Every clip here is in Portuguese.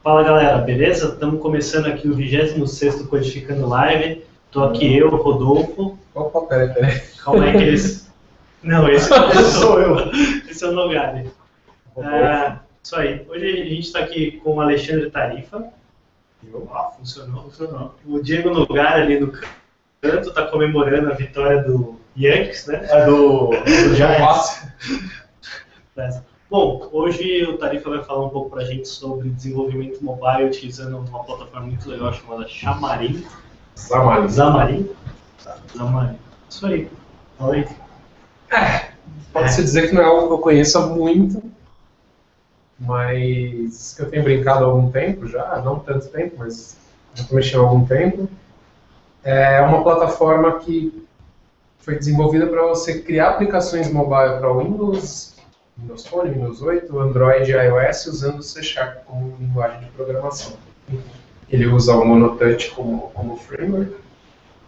Fala galera, beleza? Estamos começando aqui o 26º Codificando Live. Estou aqui eu, Rodolfo. Opa, peraí. Calma aí que eles... Não, esse sou eu. Esse é o Nogari. Isso aí. Hoje a gente está aqui com o Alexandre Tarifa. Funcionou. O Diego Nogari ali no canto está comemorando a vitória do Yankees, né? Do Giants. Bom, hoje o Tarifa vai falar um pouco para a gente sobre desenvolvimento mobile utilizando uma plataforma muito legal chamada Xamarin. Xamarin. Isso aí. Fala aí. Pode-se dizer que não é algo que eu conheça muito, mas que eu tenho brincado há algum tempo já, não tanto tempo, mas já estou mexendo há algum tempo. É uma plataforma que foi desenvolvida para você criar aplicações mobile para Windows Phone, Windows 8, Android e iOS usando o C# como linguagem de programação. Ele usa o Monotouch como framework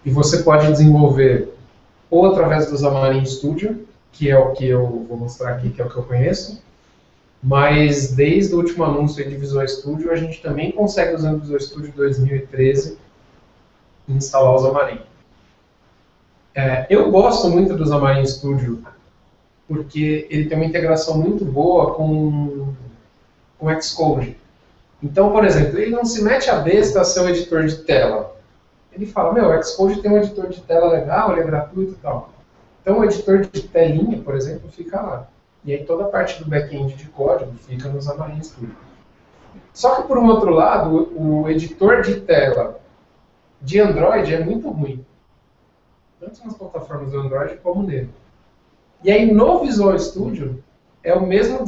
e você pode desenvolver ou através do Xamarin Studio, que é o que eu vou mostrar aqui, que é o que eu conheço, mas desde o último anúncio de Visual Studio a gente também consegue usando o Visual Studio 2013 instalar o Xamarin. Eu gosto muito do Xamarin Studio porque ele tem uma integração muito boa com Xcode. Então, por exemplo, ele não se mete a besta a ser um editor de tela. Ele fala, o Xcode tem um editor de tela legal, ele é gratuito e tal. Então, o editor de telinha, por exemplo, fica lá. E aí toda a parte do back-end de código fica no Xamarin Studio. Só que, por um outro lado, o editor de tela de Android é muito ruim. Tanto nas plataformas do Android como nele. E aí no Visual Studio é o mesmo,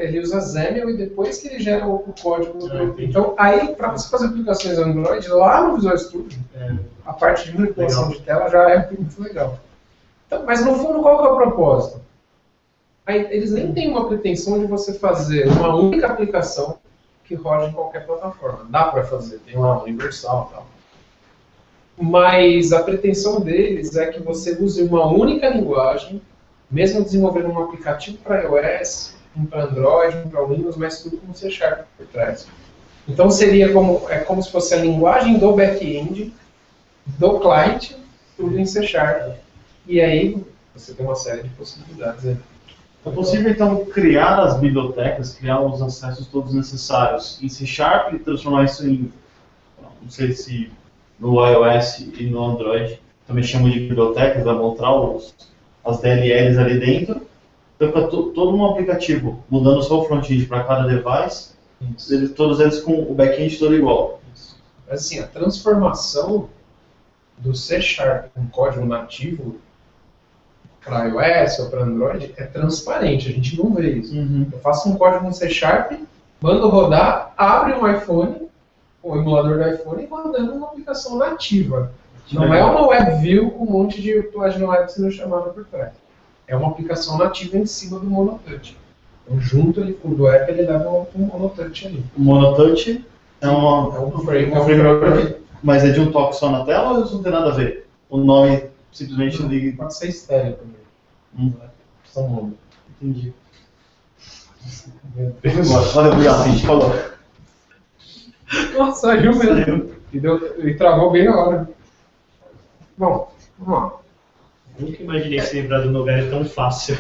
ele usa XAML e depois que ele gera o código. Então aí para você fazer aplicações Android lá no Visual Studio, a parte de manipulação de tela já é muito legal. Então, mas no fundo qual que é o propósito? Aí, eles nem têm uma pretensão de você fazer uma única aplicação que rode em qualquer plataforma. Dá para fazer, tem lá universal e tal. Mas a pretensão deles é que você use uma única linguagem, mesmo desenvolvendo um aplicativo para iOS, um para Android, um para Windows, mas tudo com C# por trás. Então seria como se fosse a linguagem do back-end, do client, tudo em C#. E aí você tem uma série de possibilidades aí. É possível então criar as bibliotecas, criar os acessos todos necessários em C# e transformar isso em, não sei se no iOS e no Android também chamam de bibliotecas, vai mostrar as DLLs ali dentro, então para todo um aplicativo, mudando só o front-end para cada device, todos eles com o back-end todo igual. Mas assim, a transformação do C# em código nativo para iOS ou para Android é transparente, a gente não vê isso. Eu faço um código no C#, mando rodar, abre um iPhone, o emulador do iPhone, e rodando uma aplicação nativa. Não é uma WebView com um monte de página web sendo chamada por trás. É uma aplicação nativa em cima do Monotouch. Então, junto ali com o do app, ele leva um Monotouch ali. O Monotouch é um framework, mas é de um toque só na tela ou isso não tem nada a ver? O nome simplesmente liga. Pode ser estéreo também. Só um nome. Entendi. Valeu, obrigado, a gente falou. Nossa, saiu mesmo. E travou bem na hora. Bom, vamos lá. Nunca imaginei se lembrar do Nogari tão fácil.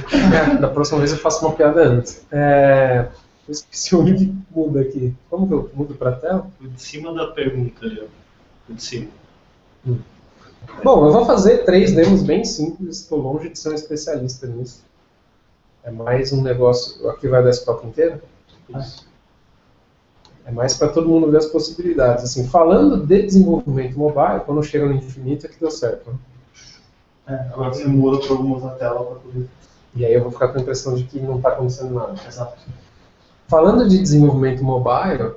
Da próxima vez eu faço uma piada antes. Eu esqueci onde muda aqui. Como que eu mudo para a tela? O de cima da pergunta, ali, ó. O de cima. Bom, eu vou fazer 3 demos bem simples. Estou longe de ser um especialista nisso. É mais um negócio... Aqui vai dar esse papo inteiro? Isso. É mais para todo mundo ver as possibilidades. Assim, falando de desenvolvimento mobile, quando chega no infinito é que deu certo. Né? Agora você muda para algumas na tela para poder... E aí eu vou ficar com a impressão de que não está acontecendo nada. Exato. Falando de desenvolvimento mobile,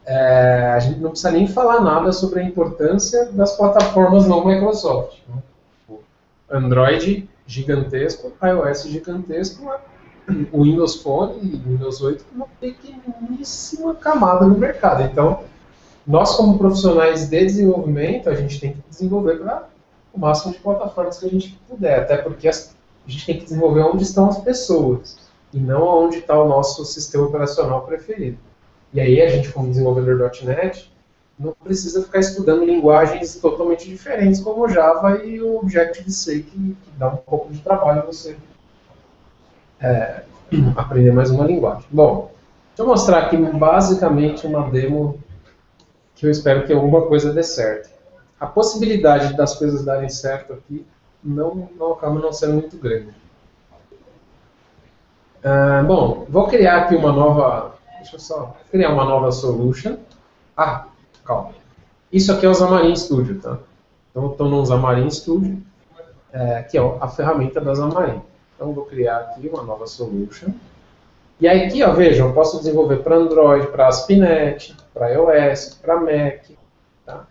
a gente não precisa nem falar nada sobre a importância das plataformas não Microsoft. Né? Android gigantesco, iOS gigantesco, o Windows Phone e o Windows 8 uma pequeníssima camada no mercado. Então, nós como profissionais de desenvolvimento, a gente tem que desenvolver para o máximo de plataformas que a gente puder, até porque a gente tem que desenvolver onde estão as pessoas. e não onde está o nosso sistema operacional preferido. E aí a gente, como desenvolvedor .NET, não precisa ficar estudando linguagens totalmente diferentes, como o Java e o Objective-C, que dá um pouco de trabalho você aprender mais uma linguagem. Bom, deixa eu mostrar aqui basicamente uma demo que eu espero que alguma coisa dê certo. A possibilidade das coisas darem certo aqui não acaba não sendo muito grande. Bom, vou criar aqui uma nova... Deixa eu só criar uma nova solution. Calma. Isso aqui é o Xamarin Studio, tá? Então eu estou no Xamarin Studio, que é a ferramenta da Xamarin. Então vou criar aqui uma nova solution. E aí aqui, ó, vejam, eu posso desenvolver para Android, para ASP.NET, para iOS, para Mac, tá?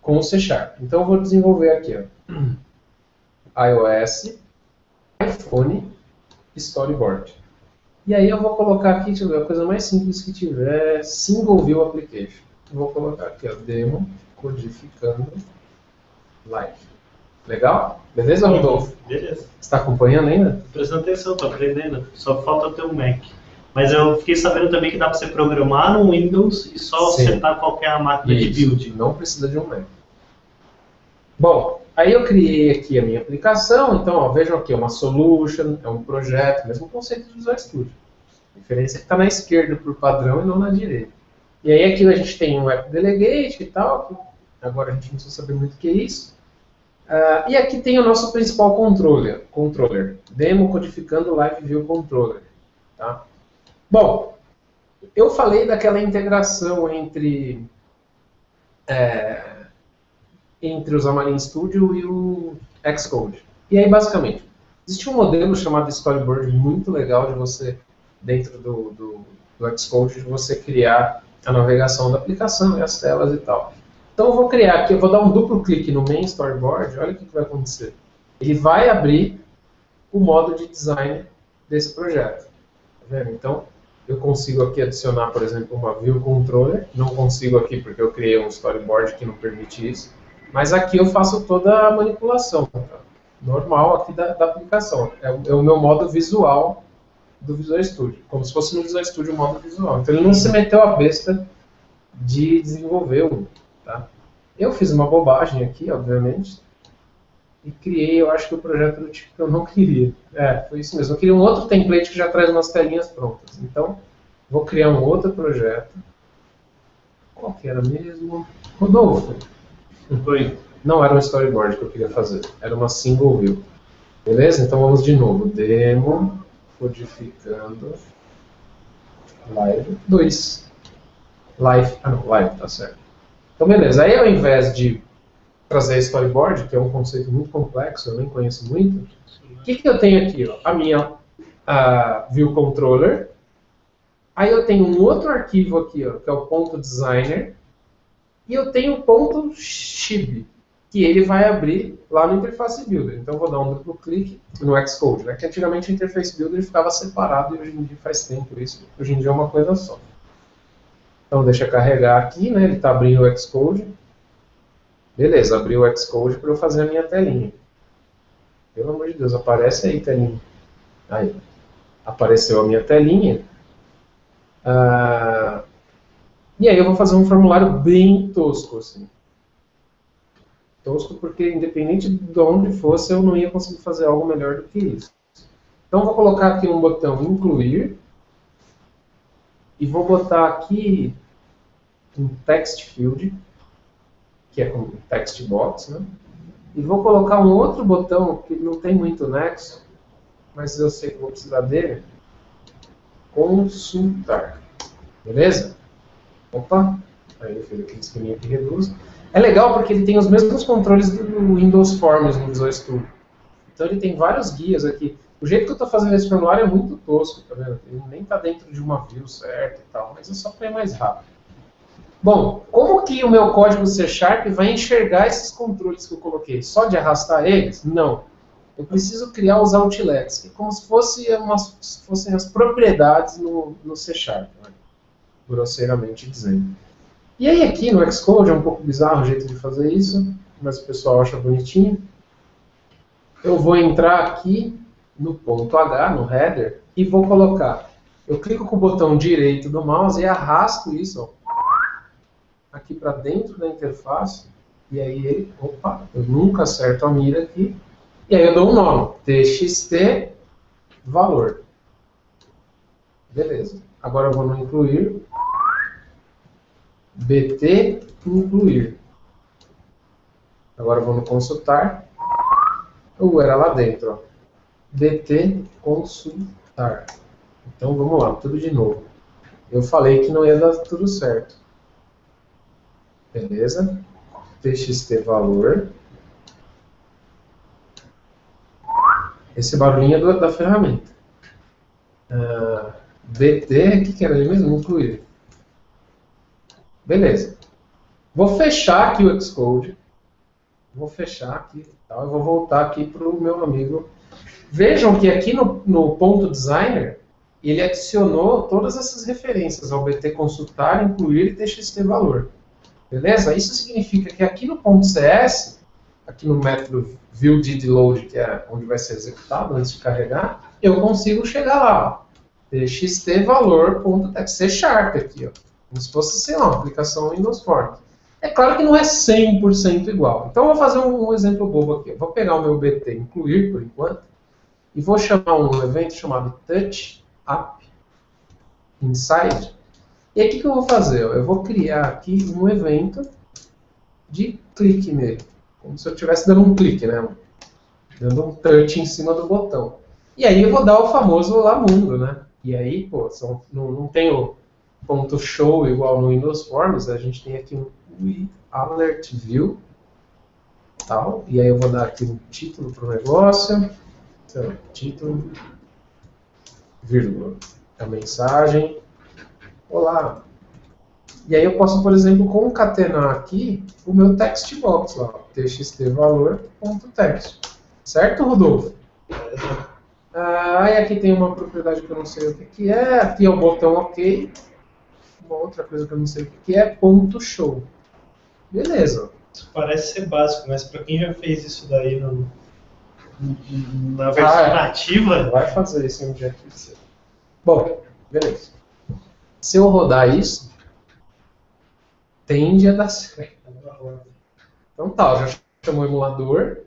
Com o C#. Então eu vou desenvolver aqui, ó, iOS, iPhone, Storyboard. E aí eu vou colocar aqui, deixa eu ver, a coisa mais simples que tiver, Single View Application. Vou colocar aqui, ó, demo, codificando, live. Legal? Beleza, Rodolfo? Beleza. Você está acompanhando ainda? Tô prestando atenção, tô aprendendo. Só falta ter um Mac. Mas eu fiquei sabendo também que dá para você programar no Windows e só setar qualquer máquina de build. Não precisa de um Mac. Bom, aí eu criei aqui a minha aplicação. Então, ó, vejam aqui, é uma solution, é um projeto, mesmo conceito do Visual Studio. A diferença é que está na esquerda por padrão e não na direita. E aí aqui a gente tem um App Delegate e tal. Agora a gente não precisa saber muito o que é isso. E aqui tem o nosso principal controller, demo codificando Live View Controller. Tá? Bom, eu falei daquela integração entre o Xamarin Studio e o Xcode. E aí, basicamente, existe um modelo chamado Storyboard muito legal de você, dentro do Xcode, de você criar a navegação da aplicação e as telas e tal. Então eu vou criar aqui, eu vou dar um duplo clique no main storyboard, olha o que vai acontecer. Ele vai abrir o modo de design desse projeto. Tá vendo? Então eu consigo aqui adicionar, por exemplo, uma view controller. Não consigo aqui porque eu criei um storyboard que não permite isso. Mas aqui eu faço toda a manipulação, tá? Normal aqui da aplicação. É o meu modo visual do Visual Studio, como se fosse no Visual Studio o modo visual. Então ele não se meteu a besta de desenvolver um. Tá? Eu fiz uma bobagem aqui, obviamente, e criei, eu acho que o projeto do tipo que eu não queria. Foi isso mesmo. Eu queria um outro template que já traz umas telinhas prontas. Então, vou criar um outro projeto. Qual que era mesmo? Rodolfo. Não era um storyboard que eu queria fazer. Era uma single view. Beleza? Então vamos de novo. Demo, codificando, live 2. Live, tá certo. Então, beleza. Aí, ao invés de trazer storyboard, que é um conceito muito complexo, eu nem conheço muito, o que eu tenho aqui? Ó? A minha view controller. Aí eu tenho um outro arquivo aqui, ó, que é o .designer. E eu tenho o .shib, que ele vai abrir lá no Interface Builder. Então, eu vou dar um duplo clique no Xcode, né? Que antigamente o Interface Builder ficava separado e hoje em dia faz tempo isso. Hoje em dia é uma coisa só. Então, deixa carregar aqui, né? Ele está abrindo o Xcode. Beleza, abriu o Xcode para eu fazer a minha telinha. Pelo amor de Deus, aparece aí, telinha. Aí, apareceu a minha telinha. E aí eu vou fazer um formulário bem tosco, assim. Tosco porque, independente de onde fosse, eu não ia conseguir fazer algo melhor do que isso. Então, vou colocar aqui um botão incluir. E vou botar aqui um text field, que é como text box, né? E vou colocar um outro botão que não tem muito nexo, mas eu sei que vou precisar dele. Consultar. Beleza? Opa! Aí ele fez aquele esqueminha que reduz. É legal porque ele tem os mesmos controles do Windows Forms no Visual Studio. Então ele tem vários guias aqui. O jeito que eu estou fazendo esse formulário é muito tosco, tá vendo? Ele nem está dentro de uma view certa e tal, mas é só para ir mais rápido. Bom, como que o meu código C# vai enxergar esses controles que eu coloquei? Só de arrastar eles? Não. Eu preciso criar os outlets, que é como se fossem as propriedades no C#, né? Grosseiramente dizendo. E aí aqui no Xcode é um pouco bizarro o jeito de fazer isso, mas o pessoal acha bonitinho. Eu vou entrar aqui no ponto H, no header, e vou colocar. Eu clico com o botão direito do mouse e arrasto isso, ó, aqui para dentro da interface. E aí ele, opa, eu nunca acerto a mira aqui. E aí eu dou um nome, txt valor. Beleza. Agora eu vou no incluir, bt incluir. Agora eu vou no consultar. Era lá dentro, ó. bt consultar. Então vamos lá, tudo de novo. Eu falei que não ia dar tudo certo. Beleza. txt valor. Esse barulhinho é da ferramenta. bt, o que era ali mesmo? Incluir. Beleza. Vou fechar aqui o Xcode. Vou fechar aqui. Tá? Eu vou voltar aqui para o meu amigo. Vejam que aqui no ponto designer, ele adicionou todas essas referências ao bt consultar, incluir e txt valor. Beleza? Isso significa que aqui no ponto CS, aqui no método viewDidLoad, que é onde vai ser executado antes de carregar, eu consigo chegar lá. txt valor.txt C# aqui, ó. Como se fosse, sei lá, uma aplicação Windows Forms. É claro que não é 100% igual. Então eu vou fazer um exemplo bobo aqui. Eu vou pegar o meu bt incluir, por enquanto, e vou chamar um evento chamado touchAppInside. E aí o que eu vou fazer? Eu vou criar aqui um evento de clique nele. Como se eu estivesse dando um clique, né? Dando um touch em cima do botão. E aí eu vou dar o famoso Olá Mundo, né? E aí, pô, não tem o ponto show igual no Windows Forms, a gente tem aqui um alert view, tal, e aí eu vou dar aqui um título para o negócio, então, título, vírgula, a mensagem, olá. E aí eu posso, por exemplo, concatenar aqui o meu text box lá, txt valor.text. Certo, Rodolfo? Aí aqui tem uma propriedade que eu não sei o que é, aqui é o botão OK. Uma outra coisa que eu não sei o que é, ponto show. Beleza. Isso parece ser básico, mas para quem já fez isso daí na versão nativa... Vai fazer isso em Objective-C. Bom, beleza. Se eu rodar isso, tende a dar certo. Então tá, eu já chamou o emulador.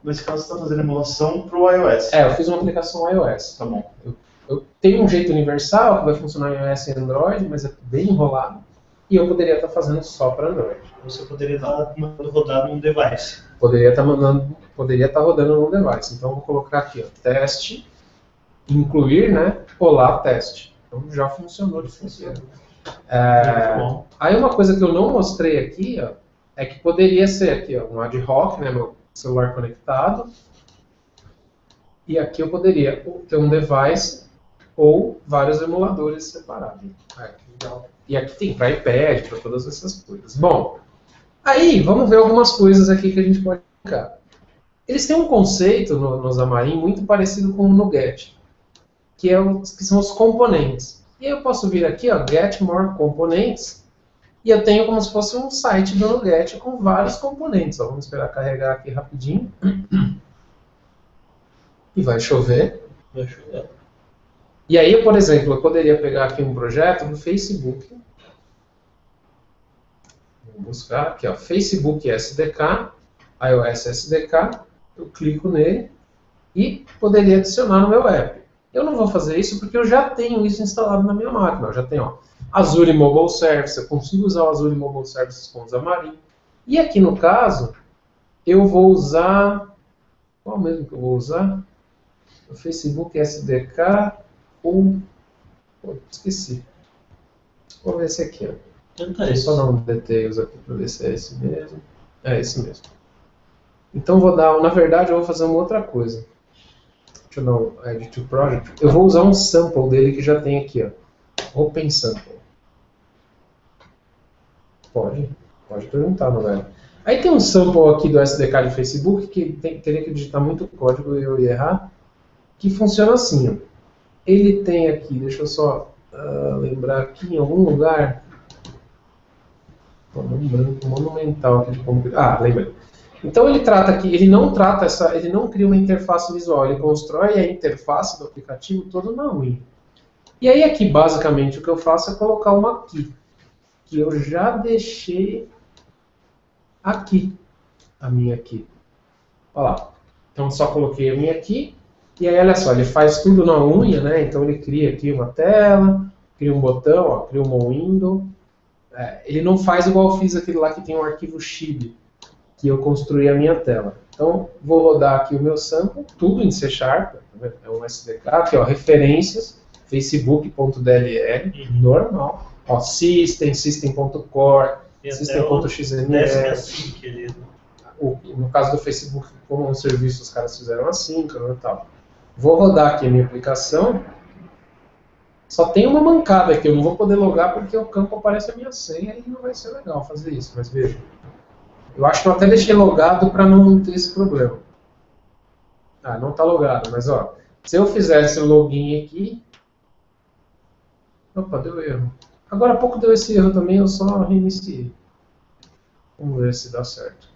Nesse caso você está fazendo emulação para o iOS. Eu fiz uma aplicação iOS. Tá bom. Eu tenho um jeito universal que vai funcionar em iOS e Android, mas é bem enrolado. E eu poderia estar fazendo só para Android. Você poderia estar mandando rodar num device. Poderia estar rodando num device. Então eu vou colocar aqui, ó, teste, incluir, né? Olá, teste. Então já funcionou de funciona. Aí uma coisa que eu não mostrei aqui, ó, é que poderia ser aqui, ó, um ad hoc, né? Meu celular conectado. E aqui eu poderia ter um device ou vários emuladores separados. E aqui tem para iPad, para todas essas coisas. Bom, aí vamos ver algumas coisas aqui que a gente pode brincar. Eles têm um conceito no Xamarin muito parecido com o NuGet, que são os componentes. E aí eu posso vir aqui, ó, Get More Components, e eu tenho como se fosse um site do NuGet com vários componentes. Ó, vamos esperar carregar aqui rapidinho. E vai chover. Vai chover. E aí, por exemplo, eu poderia pegar aqui um projeto do Facebook. Vou buscar aqui, ó, Facebook SDK, iOS SDK. Eu clico nele e poderia adicionar no meu app. Eu não vou fazer isso porque eu já tenho isso instalado na minha máquina. Eu já tenho, ó, Azure Mobile Service. Eu consigo usar o Azure Mobile Services com o Xamarin. E aqui no caso, eu vou usar... Qual mesmo que eu vou usar? O Facebook SDK ou... esqueci. Vou ver esse aqui, ó. Tenta Deixa eu só dar um details aqui para ver se é esse mesmo. É esse mesmo. Então vou dar... Na verdade, eu vou fazer uma outra coisa. Deixa eu dar um Add to Project. Eu vou usar um sample dele que já tem aqui, ó. Open Sample. Pode perguntar, não é? Aí tem um sample aqui do SDK de Facebook que teria que digitar muito código e eu ia errar. Que funciona assim, ó. Ele tem aqui, deixa eu só lembrar aqui em algum lugar. Um branco monumental aqui de como. Lembrei. Então ele trata aqui, ele não trata ele não cria uma interface visual, ele constrói a interface do aplicativo todo na unha. E aí aqui basicamente o que eu faço é colocar uma key, que eu já deixei aqui, a minha key. Olha lá. Então só coloquei a minha key, e aí olha só, ele faz tudo na unha, né? Então ele cria aqui uma tela, cria um botão, ó, cria uma window. Ele não faz igual eu fiz aquele lá que tem um arquivo xib, que eu construí a minha tela. Então, vou rodar aqui o meu sample, tudo em C#, tá vendo? É um SDK, aqui ó, referências, facebook.dll, normal. Ó, system, system.core, system.xml. Assim, querido. No caso do Facebook, como um serviço, os caras fizeram assíncrono e tal. Vou rodar aqui a minha aplicação. Só tem uma mancada aqui, eu não vou poder logar porque o campo aparece a minha senha e não vai ser legal fazer isso, mas veja. Eu acho que eu até deixei logado para não ter esse problema. Ah, não está logado, mas ó, se eu fizesse o login aqui... Opa, deu erro. Agora há pouco deu esse erro também, eu só reiniciei. Vamos ver se dá certo.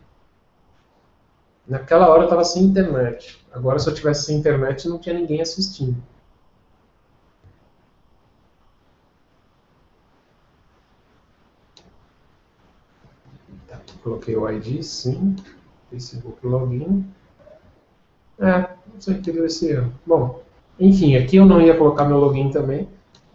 Naquela hora eu estava sem internet. Agora se eu tivesse sem internet não tinha ninguém assistindo. Coloquei o ID, sim. Facebook login. Não sei o que deu esse erro. Bom, enfim, aqui eu não ia colocar meu login também,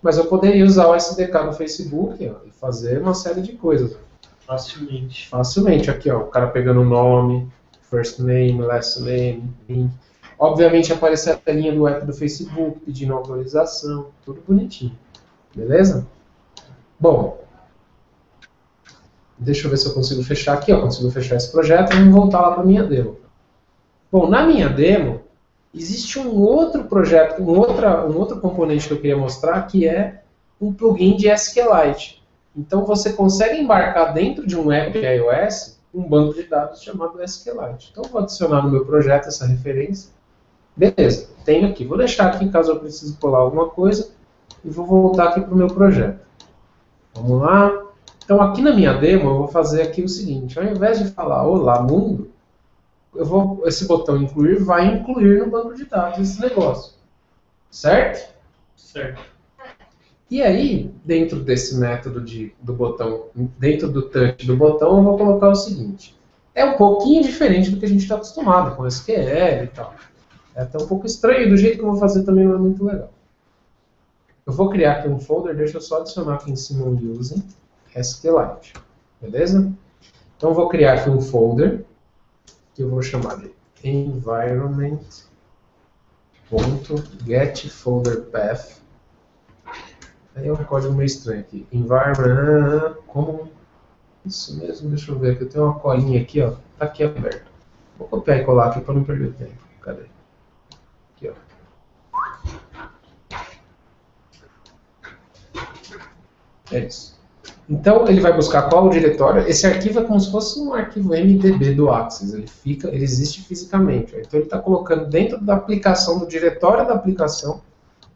mas eu poderia usar o SDK do Facebook ó, e fazer uma série de coisas. Facilmente. Facilmente. Aqui, ó, o cara pegando o nome, first name, last name, link. Obviamente aparecer a telinha do app do Facebook, pedindo autorização, tudo bonitinho. Beleza? Bom, deixa eu ver se eu consigo fechar aqui, ó, consigo fechar esse projeto e vamos voltar lá para a minha demo. Bom, na minha demo, existe um outro projeto, um outro componente que eu queria mostrar, que é um plugin de SQLite. Então você consegue embarcar dentro de um app de iOS um banco de dados chamado SQLite. Então eu vou adicionar no meu projeto essa referência. Beleza, tenho aqui. Vou deixar aqui caso eu precise colar alguma coisa e vou voltar aqui para o meu projeto. Vamos lá. Então aqui na minha demo eu vou fazer aqui o seguinte, ao invés de falar olá mundo, esse botão incluir vai incluir no banco de dados esse negócio. Certo? Certo. E aí, dentro desse método do botão, dentro do touch do botão, eu vou colocar o seguinte. É um pouquinho diferente do que a gente está acostumado com SQL e tal. É até um pouco estranho, do jeito que eu vou fazer também não é muito legal. Eu vou criar aqui um folder, deixa eu só adicionar aqui em cima um using SQLite. Beleza? Então eu vou criar aqui um folder que eu vou chamar de environment.getFolderPath. Aí é um código meio estranho aqui. Environment, como... Isso mesmo, deixa eu ver aqui. Eu tenho uma colinha aqui, ó. Tá aqui aberto. Vou copiar e colar aqui para não perder tempo. Cadê? Aqui, ó. É isso. Então ele vai buscar qual o diretório. Esse arquivo é como se fosse um arquivo MDB do Axis. Ele existe fisicamente. Ó. Então ele está colocando dentro da aplicação, do diretório da aplicação,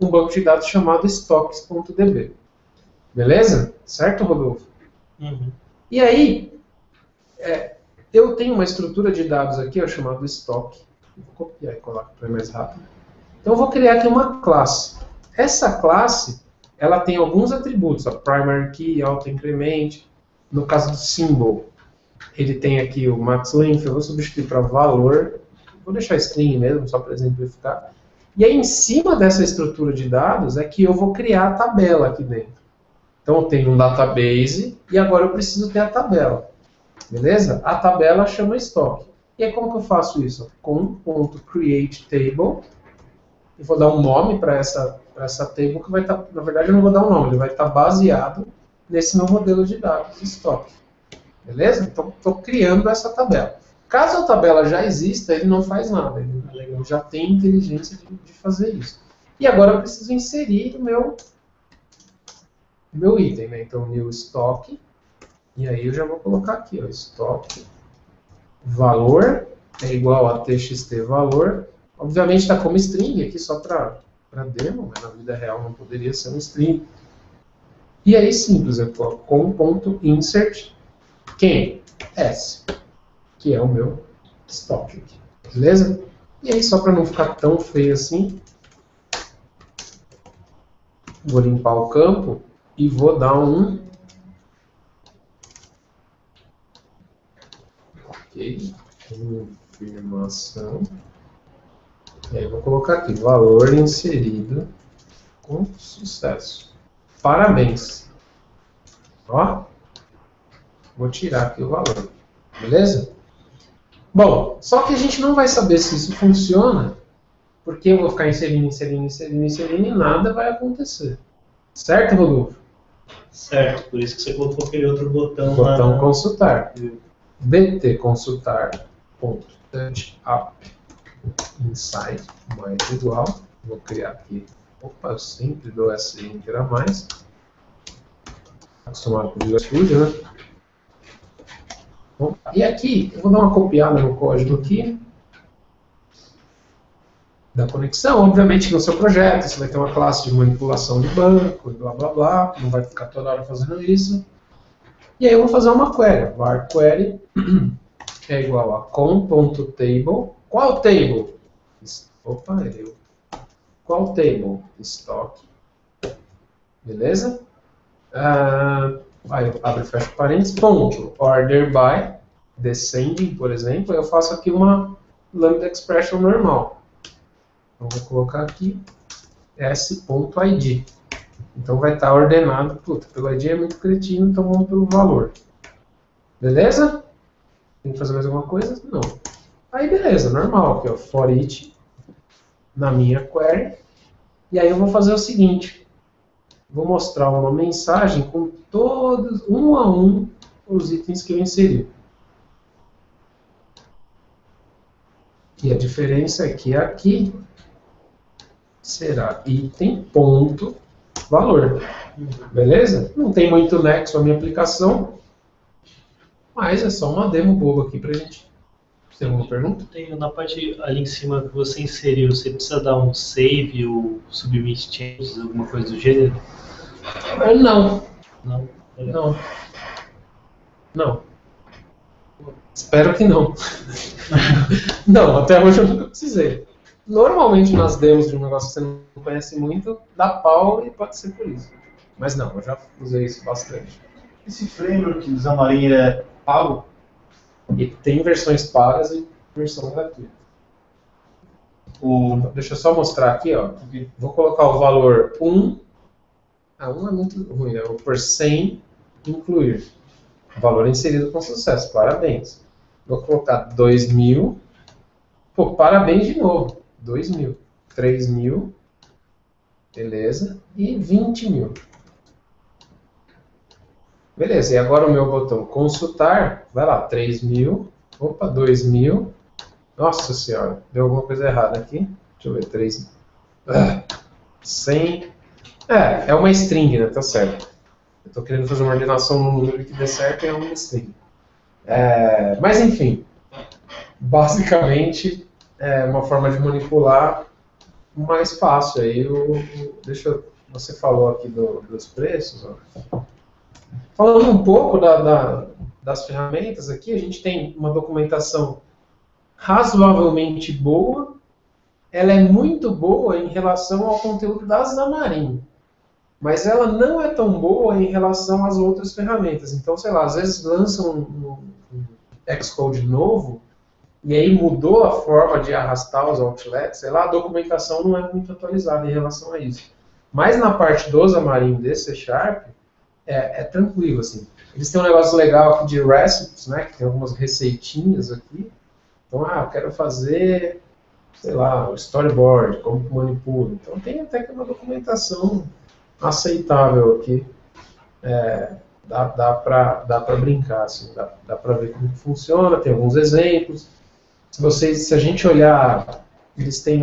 um banco de dados chamado stocks.db. Beleza? Certo, Rodolfo? Uhum. E aí, eu tenho uma estrutura de dados aqui, ó, chamada stock. Vou copiar e colar para ir mais rápido. Então eu vou criar aqui uma classe. Essa classe, ela tem alguns atributos, ó, primary key, auto-increment. No caso do symbol, ele tem aqui o max length, eu vou substituir para valor. Vou deixar string mesmo, só para exemplificar. E aí, em cima dessa estrutura de dados, é que eu vou criar a tabela aqui dentro. Então, eu tenho um database e agora eu preciso ter a tabela. Beleza? A tabela chama estoque. E aí, como que eu faço isso? Com .createTable. Eu vou dar um nome para essa table que vai estar... Na verdade, eu não vou dar um nome. Ele vai estar baseado nesse meu modelo de dados, estoque. Beleza? Então, estou criando essa tabela. Caso a tabela já exista, ele não faz nada. Ele já tem inteligência de fazer isso. E agora eu preciso inserir o meu item, né? Então, new stock. E aí eu já vou colocar aqui, ó, stock valor é igual a txt valor. Obviamente está como string aqui só para demo, mas na vida real não poderia ser um string. E aí simples, eu coloco com.insert quem? S, que é o meu estoque aqui, beleza? E aí, só para não ficar tão feio assim, vou limpar o campo e vou dar um ok, confirmação. E aí vou colocar aqui, valor inserido com sucesso. Parabéns. Ó, vou tirar aqui o valor, beleza? Bom, só que a gente não vai saber se isso funciona, porque eu vou ficar inserindo e nada vai acontecer. Certo, Rodolfo? Certo, por isso que você colocou aquele outro botão lá. Botão consultar. bt consultar.touchup inside mais igual. Vou criar aqui. Opa, eu sempre dou essa enter a mais. Acostumado com o Visual Studio, né? Bom, e aqui, eu vou dar uma copiada no código aqui da conexão. Obviamente, no seu projeto, você vai ter uma classe de manipulação de banco, blá blá blá, não vai ficar toda hora fazendo isso. E aí eu vou fazer uma query. Var query é igual a com.table. Qual table? Opa, eu. Qual table? Stock. Beleza? Aí eu abro e fecho parênteses. Ponto. Order by descending, por exemplo. Eu faço aqui uma lambda expression normal. Então vou colocar aqui s.id. Então vai estar ordenado. Puta, pelo ID é muito cretino, então vamos pelo valor. Beleza? Tem que fazer mais alguma coisa? Não. Aí beleza, normal. Aqui, ó, for each na minha query. E aí eu vou fazer o seguinte. Vou mostrar uma mensagem com todos, um a um, os itens que eu inseri. E a diferença é que aqui será item ponto valor. Beleza? Não tem muito nexo a minha aplicação, mas é só uma demo boba aqui pra gente. Tem alguma pergunta? Tem, na parte ali em cima que você inseriu, você precisa dar um save ou submit changes, alguma coisa do gênero? Não. Não? Não. Não. Espero que não. Não, até hoje eu nunca precisei. Normalmente nas demos de um negócio que você não conhece muito, dá pau e pode ser por isso. Mas não, eu já usei isso bastante. Esse framework do Xamarin é pago? E tem versões pagas e versão gratuita. Deixa eu só mostrar aqui, ó. Vou colocar o valor 1. Ah, 1 é muito ruim, né? Vou por 100 incluir. Valor inserido com sucesso, parabéns. Vou colocar 2.000. Pô, parabéns de novo. 2.000. 3.000. Beleza. E 20.000. Beleza, e agora o meu botão consultar, vai lá, 3.000, opa, 2.000, nossa senhora, deu alguma coisa errada aqui, deixa eu ver, 3.000, 100, é uma string, né, tá certo, eu tô querendo fazer uma ordenação no número que dê certo e é uma string, mas enfim, basicamente é uma forma de manipular mais fácil, aí você falou aqui dos preços, ó. Falando um pouco das ferramentas aqui, a gente tem uma documentação razoavelmente boa. Ela é muito boa em relação ao conteúdo da Xamarin, mas ela não é tão boa em relação às outras ferramentas. Então, sei lá, às vezes lançam um Xcode novo e aí mudou a forma de arrastar os outlets, sei lá, a documentação não é muito atualizada em relação a isso. Mas na parte do Xamarin de C#, é tranquilo, assim. Eles têm um negócio legal aqui de recipes, né, que tem algumas receitinhas aqui. Então, eu quero fazer, sei lá, o storyboard, como manipula. Então, tem até que uma documentação aceitável aqui. Dá para brincar, assim, dá para ver como funciona, tem alguns exemplos. Se a gente olhar, eles têm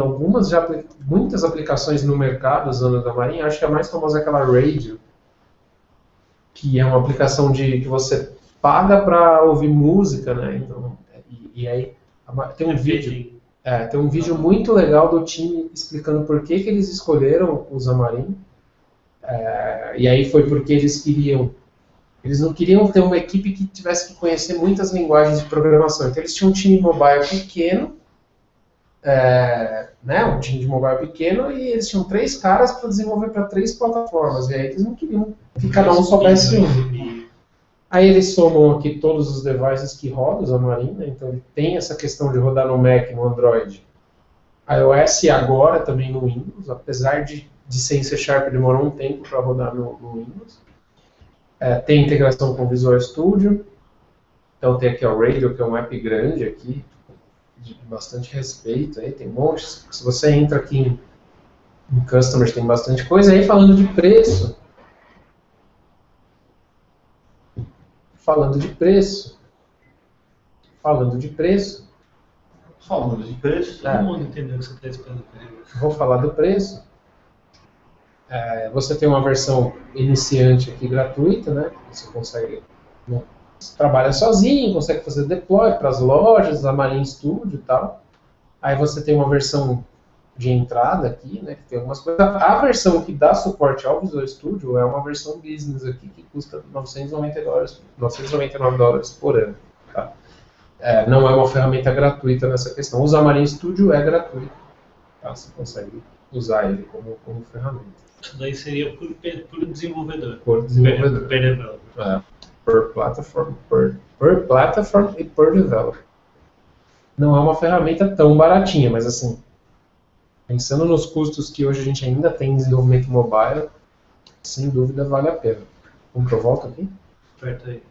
muitas aplicações no mercado usando a Xamarin. Acho que a mais famosa é aquela Radio, que é uma aplicação que você paga para ouvir música, né? Então, e aí tem um vídeo muito legal do time explicando por que eles escolheram o Xamarin. E aí foi porque eles queriam Eles não queriam ter uma equipe que tivesse que conhecer muitas linguagens de programação. Então eles tinham um time mobile pequeno, um time de mobile pequeno, e eles tinham 3 caras para desenvolver para 3 plataformas. E aí eles não queriam que cada um soubesse um. Aí eles somam aqui todos os devices que rodam o Xamarin, né? Então ele tem essa questão de rodar no Mac, no Android, iOS e agora também no Windows, apesar de ser em C Sharp, demorou um tempo para rodar no Windows. Tem integração com o Visual Studio, então tem aqui o Radio, que é um app grande aqui, de bastante respeito, aí tem um monte. Se você entra aqui em Customers, tem bastante coisa. Aí falando de preço, todo mundo entendeu o que você está esperando. Vou falar do preço. Você tem uma versão iniciante aqui gratuita, né? Você consegue, você trabalha sozinho, consegue fazer deploy para as lojas, Xamarin Studio e tal. Aí você tem uma versão de entrada aqui, né? Que tem algumas coisas. A versão que dá suporte ao Visual Studio é uma versão business aqui que custa $999 por ano. Tá? Não é uma ferramenta gratuita nessa questão. O Xamarin Studio é gratuito. Tá? Você consegue usar ele como ferramenta. Isso daí seria por desenvolvedor. Por desenvolvedor. Per developer. Per platform e per developer. Não é uma ferramenta tão baratinha, mas assim, pensando nos custos que hoje a gente ainda tem em desenvolvimento mobile, sem dúvida vale a pena. Vamos que eu volto aqui? Aperta aí.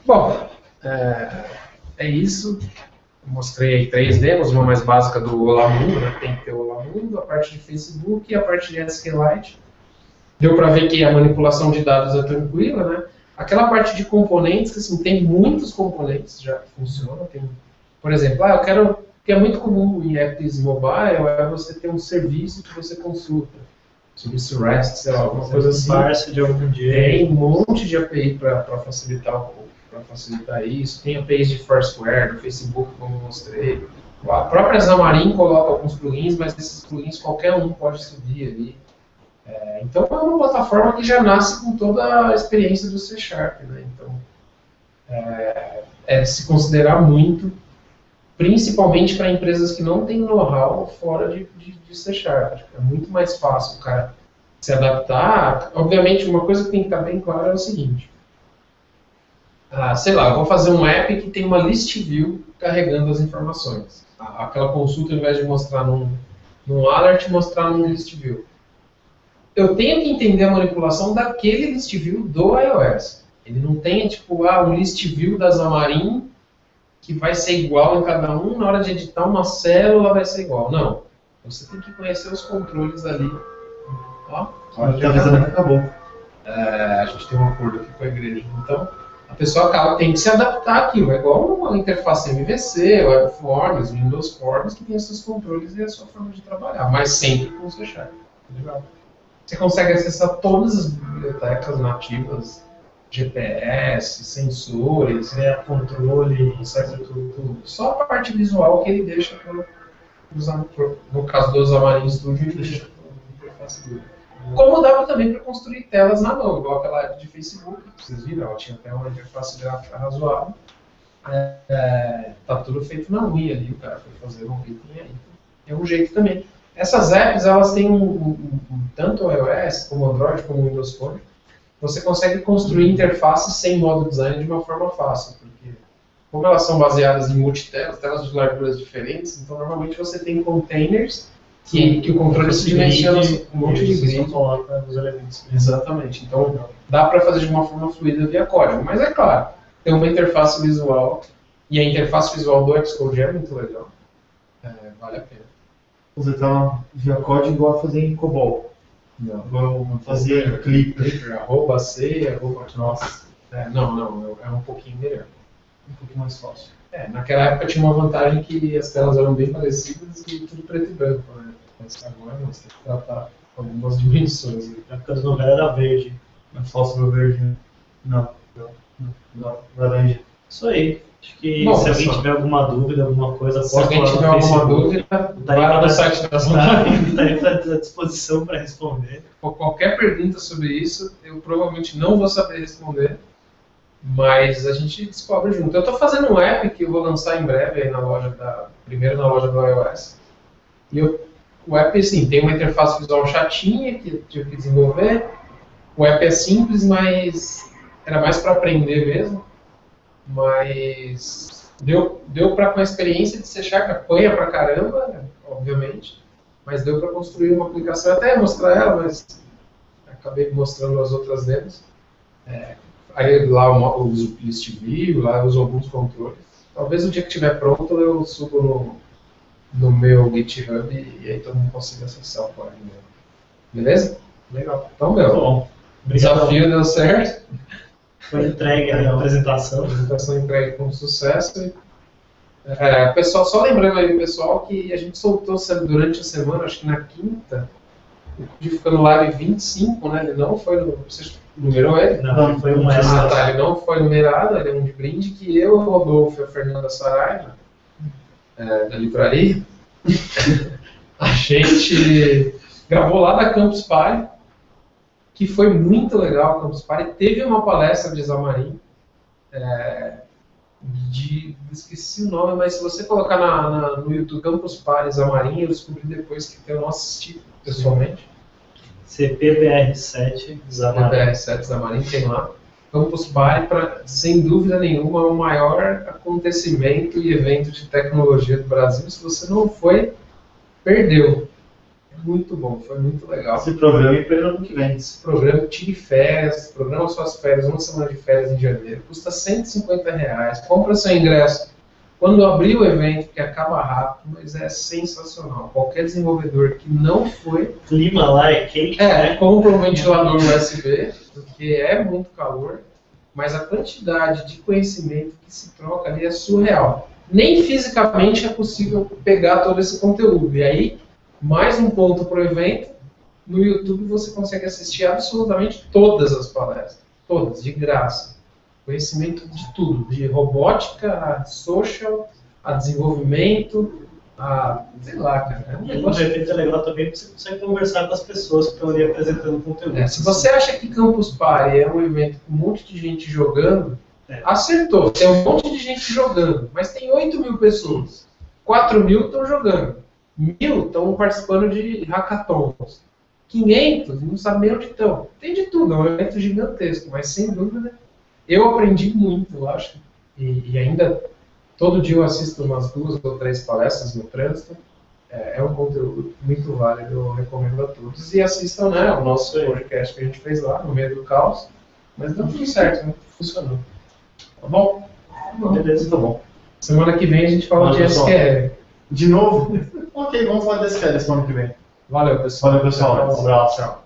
Bom, é isso. Mostrei aí 3 demos, uma mais básica do Olamundo, né? Tem que ter o Olamundo, a parte de Facebook e a parte de SQLite. Deu para ver que a manipulação de dados é tranquila, né? Aquela parte de componentes, assim, tem muitos componentes já que funcionam. Por exemplo, que é muito comum em apps mobile, é você ter um serviço que você consulta. Serviço REST, sei lá, alguma coisa assim. Parse de algum jeito. Tem um monte de API para facilitar isso. Tem APIs de Foursquare, do Facebook, como eu mostrei. A própria Xamarin coloca alguns plugins, mas esses plugins qualquer um pode subir ali. Então é uma plataforma que já nasce com toda a experiência do C Sharp, né? Então é de se considerar muito, principalmente para empresas que não têm know-how fora de C Sharp. Acho que é muito mais fácil o cara se adaptar. Obviamente, uma coisa que tem que estar bem clara é o seguinte. Sei lá, eu vou fazer um app que tem uma list view carregando as informações. Aquela consulta, ao invés de mostrar num alert, mostrar num list view. Eu tenho que entender a manipulação daquele list view do iOS. Ele não tem, um list view da Xamarin que vai ser igual em cada um, na hora de editar uma célula vai ser igual. Não. Você tem que conhecer os controles ali. Ó, acabou. A gente tem um acordo aqui com a igreja. Então, a pessoa tem que se adaptar àquilo. É igual uma interface MVC, Webforms, Windows Forms, que tem os seus controles e a sua forma de trabalhar, mas sempre com o C Sharp. Legal. Você consegue acessar todas as bibliotecas nativas, GPS, sensores, controle, etc. Tudo. Só a parte visual que ele deixa para usar no caso do Xamarin Studio, ele deixa para interface dele. Como dava também para construir telas na mão, igual aquela app de Facebook, vocês viram, ela tinha até uma interface gráfica razoável. Tá tudo feito na unha ali, o cara foi fazer um item aí. É um jeito também. Essas apps, elas têm tanto o iOS, como o Android, como o Windows Phone. Você consegue construir interfaces sem modo design de uma forma fácil, porque como elas são baseadas em multitelas, telas de larguras diferentes, então normalmente você tem containers que o controle se dimensiona um monte de grid. Exatamente. Então dá para fazer de uma forma fluida via código. Mas é claro, tem uma interface visual, e a interface visual do Xcode é muito legal. Vale a pena. Você tá via código igual a fazer em COBOL. Não. Igual fazer Clipper. @C, Nossa. Não, é um pouquinho melhor. Um pouquinho mais fácil. Naquela época tinha uma vantagem que as telas eram bem parecidas e tudo preto e branco, né? Mas agora não, você tem que tratar algumas dimensões. Na época das novelas era verde. Mas fósforo verde. Não. Laranja. Isso aí. Acho que Bom, se alguém pessoal, tiver alguma dúvida, alguma coisa, se alguém tiver alguma dúvida, vai lá no site da Xamarin. Está à disposição para responder. Qualquer pergunta sobre isso, eu provavelmente não vou saber responder, mas a gente descobre junto. Eu estou fazendo um app que eu vou lançar em breve aí primeiro na loja do iOS. E o app, assim, tem uma interface visual chatinha que eu tive que desenvolver. O app é simples, mas era mais para aprender mesmo. Mas deu para, com a experiência de C# apanha pra caramba, né, obviamente, mas deu para construir uma aplicação. Eu até ia mostrar ela, mas acabei mostrando as outras demos. Aí lá eu uso o List View, lá eu uso alguns controles. Talvez o dia que estiver pronto eu subo no meu GitHub e aí todo mundo consiga acessar o código. Beleza? Legal. Então, Bom, o desafio deu certo. Foi entregue a apresentação. A apresentação entregue com sucesso. Pessoal, só lembrando aí, pessoal, que a gente soltou durante a semana, acho que na quinta, o Code ficando live 25, né? Ele não foi você numerou ele? Não, foi um extra. Tá, ele não foi numerado, ele é um de brinde que eu, o Rodolfo e a Fernanda Saraiva, da livraria, a gente gravou lá da Campus Party, que foi muito legal. A Campus Party teve uma palestra de Xamarin, esqueci o nome, mas se você colocar no YouTube Campus Party Xamarin, eu descobri depois que eu não assisti pessoalmente. CPBR7 Xamarin. CPBR7 Xamarin tem lá. Campus Party, sem dúvida nenhuma, é o maior acontecimento e evento de tecnologia do Brasil. Se você não foi, perdeu. Muito bom, foi muito legal. Esse programa para o ano que vem. Esse programa, tire férias, programa suas férias, uma semana de férias em janeiro, custa R$150. Compra seu ingresso quando abrir o evento, que acaba rápido, mas é sensacional. Qualquer desenvolvedor que não foi... O clima lá é quente. Compra um ventilador USB, porque é muito calor, mas a quantidade de conhecimento que se troca ali é surreal. Nem fisicamente é possível pegar todo esse conteúdo. E aí, mais um ponto para o evento, no YouTube você consegue assistir absolutamente todas as palestras, todas, de graça. Conhecimento de tudo, de robótica, a social, a desenvolvimento, sei lá, cara. O evento é legal também porque você consegue conversar com as pessoas que estão ali apresentando conteúdo. Se você acha que Campus Party é um evento com um monte de gente jogando, acertou. Tem um monte de gente jogando, mas tem 8.000 pessoas. 4.000 estão jogando. 1.000 estão participando de hackathons. 500 não sabem onde estão. Tem de tudo, é um evento gigantesco, mas sem dúvida eu aprendi muito, eu acho. E ainda todo dia eu assisto umas 2 ou 3 palestras no trânsito. É um conteúdo muito válido, eu recomendo a todos. E assistam, né, o nosso podcast que a gente fez lá, no meio do caos. Mas deu tudo certo, né? Funcionou. Tá bom? Beleza, tá bom. Semana que vem a gente fala de SQL. De novo? Ok, vamos falar de SQL semana que vem. Valeu, pessoal. Valeu, pessoal. Um abraço. Tchau.